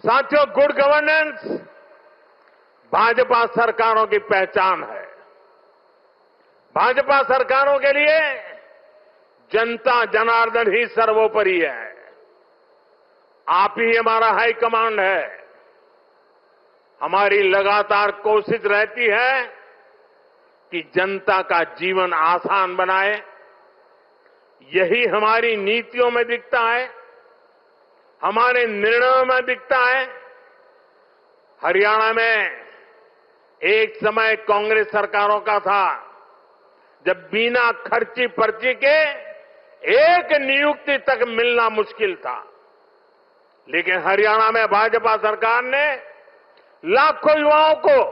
साथियों, good governance Bhajpa सरकारों की पहचान है। भाजपा सरकारों के लिए जनता जनार्दन ही सर्वोपरि है। आप ही हमारा हाईकमांड है। हमारी लगातार कोशिश रहती है कि जनता का जीवन आसान बनाए। यही हमारी नीतियों में दिखता है, हमारे निर्णयों में दिखता है। हरियाणा में एक समय कांग्रेस सरकारों का था जब बिना खर्ची पर्ची के एक नियुक्ति तक मिलना मुश्किल था, लेकिन हरियाणा में भाजपा सरकार ने लाखों युवाओं को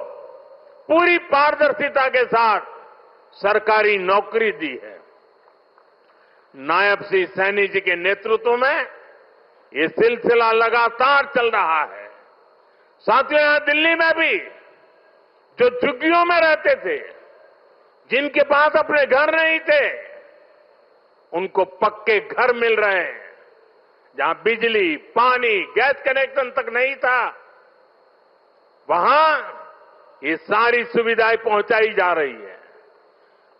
पूरी पारदर्शिता के साथ सरकारी नौकरी दी है। नायब श्री सैनी जी के नेतृत्व में ये सिलसिला लगातार चल रहा है। साथियों, यहां दिल्ली में भी जो झुग्गियों में रहते थे, जिनके पास अपने घर नहीं थे, उनको पक्के घर मिल रहे हैं। जहां बिजली, पानी, गैस कनेक्शन तक नहीं था, वहां ये सारी सुविधाएं पहुंचाई जा रही है।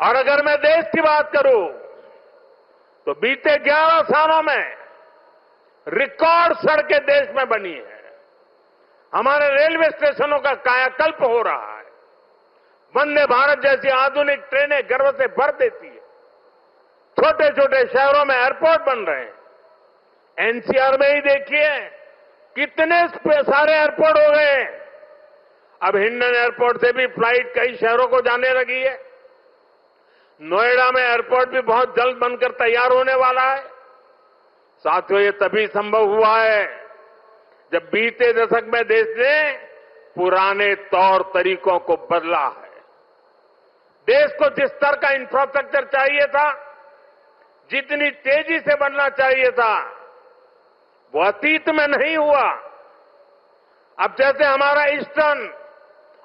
और अगर मैं देश की बात करूं तो बीते 11 सालों में रिकॉर्ड सड़कें देश में बनी है। हमारे रेलवे स्टेशनों का कायाकल्प हो रहा है। वंदे भारत जैसी आधुनिक ट्रेनें गर्व से भर देती है। छोटे छोटे शहरों में एयरपोर्ट बन रहे हैं। एनसीआर में ही देखिए कितने सारे एयरपोर्ट हो गए। अब हिंडन एयरपोर्ट से भी फ्लाइट कई शहरों को जाने लगी है। नोएडा में एयरपोर्ट भी बहुत जल्द बनकर तैयार होने वाला है। साथियों, ये तभी संभव हुआ है जब बीते दशक में देश ने पुराने तौर तरीकों को बदला है। देश को जिस स्तर का इंफ्रास्ट्रक्चर चाहिए था, जितनी तेजी से बनना चाहिए था, वो अतीत में नहीं हुआ। अब जैसे हमारा ईस्टर्न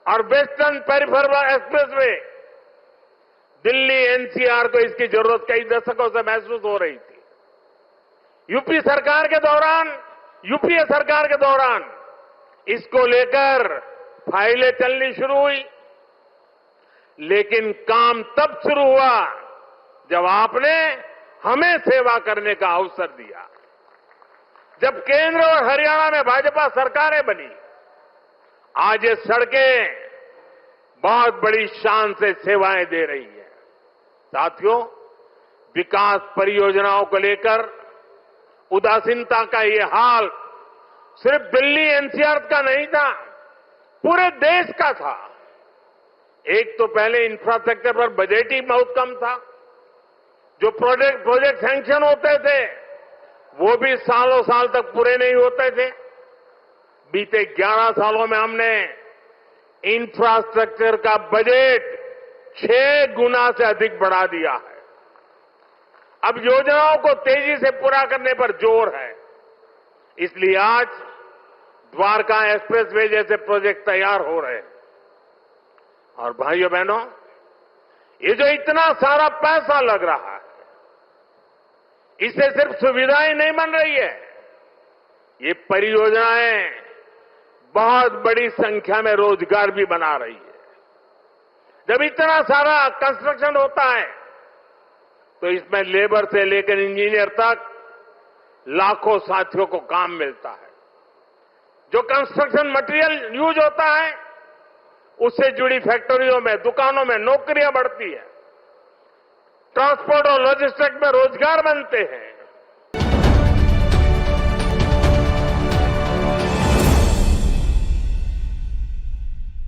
और western peripheral expressway, Delhi NCR को इसकी जरूरत कई दशकों से महसूस हो रही थी। यूपीए सरकार के दौरान इसको लेकर फाइलें चलनी शुरू हुई, लेकिन काम तब शुरू हुआ जब आपने हमें सेवा करने का अवसर दिया। जब केंद्र और हरियाणा में भाजपा सरकारें बनी, आज ये सड़कें बहुत बड़ी शान से सेवाएं दे रही है। साथियों, विकास परियोजनाओं को लेकर उदासीनता का ये हाल सिर्फ दिल्ली एनसीआर का नहीं था, पूरे देश का था। एक तो पहले इंफ्रास्ट्रक्चर पर बजट ही बहुत कम था। जो प्रोजेक्ट सैंक्शन होते थे वो भी सालों साल तक पूरे नहीं होते थे। बीते 11 सालों में हमने इंफ्रास्ट्रक्चर का बजट 6 गुना से अधिक बढ़ा दिया है। अब योजनाओं को तेजी से पूरा करने पर जोर है। इसलिए आज द्वारका एक्सप्रेसवे जैसे प्रोजेक्ट तैयार हो रहे हैं। और भाइयों बहनों, ये जो इतना सारा पैसा लग रहा है, इससे सिर्फ सुविधाएं नहीं बन रही है, ये परियोजनाएं बहुत बड़ी संख्या में रोजगार भी बना रही है। जब इतना सारा कंस्ट्रक्शन होता है तो इसमें लेबर से लेकर इंजीनियर तक लाखों साथियों को काम मिलता है। जो कंस्ट्रक्शन मटेरियल यूज होता है उससे जुड़ी फैक्ट्रियों में, दुकानों में नौकरियां बढ़ती है। ट्रांसपोर्ट और लॉजिस्टिक्स में रोजगार बनते हैं।